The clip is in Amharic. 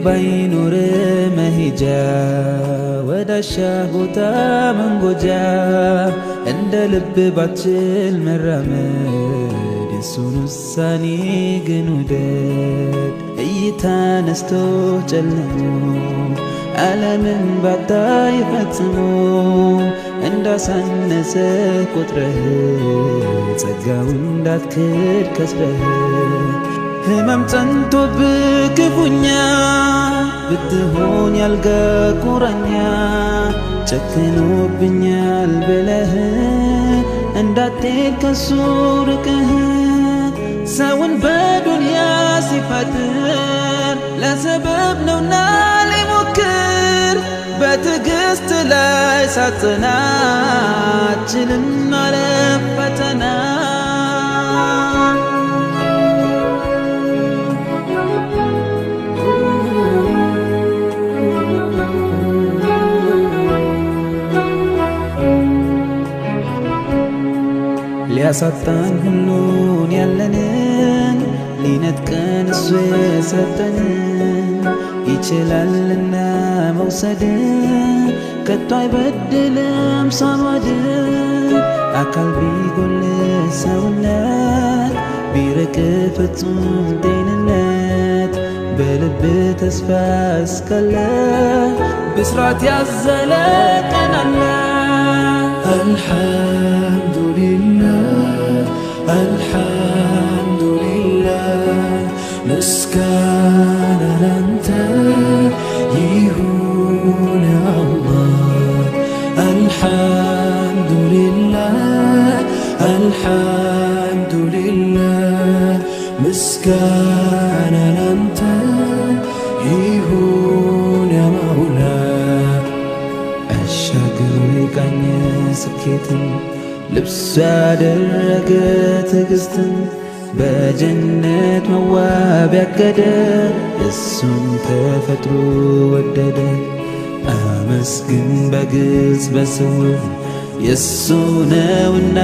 ባይኖር መሄጃ ወዳሻ ቦታ መንጎጃ እንደ ልብ ባትችል መራመድ የሱን ውሳኔ ግን ውደድ። እይታ ነስቶ ጨልሞ ዓለምን ባታይ ፈጽሞ እንዳሳነሰ ቁጥረህ ጸጋው እንዳትክድ ከስረህ ህመም ጸንቶብህ ክፉኛ ብትሆን ያልጋ ቁራኛ ጨክኖብኛል ብለህ እንዳትሄድ ከሱ ርቀህ ሰውን በዱንያ ሲፈጥር ለሰበብ ነውና ሊሞክር በትዕግስት ላይ ሳትጸና አትችልም ማለፍ ፈተና። ሊያሳጣን ሁሉን ያለንን ሊነጥቀን እሱ የሰጠንን ይችላልና መውሰድ ከቶ አይበድልም ሳማድ። አካል ቢጎል ሰውነት ቢርቅ ፍጹም ጤንነት በልብ ተስፋ እስካለ ብስራት ያዘለ ቀን አለ። አልሐምዱሊላህ አልሐምዱሊላህ ምስጋና ላንተ ይሁን አላህ። አልሐምዱሊላህ አልሐምዱሊላህ ምስጋና ላንተ ይሁን ያ መውላ። አሻግሮ የቃኘ ስኬትን ልብሱ ያደረገ ትዕግስትን በጀነት መዋብ ያቀደ እሱን ተፈጥሮ ወደደ። አመስግን በግልጽ በስውር የሱ ነውና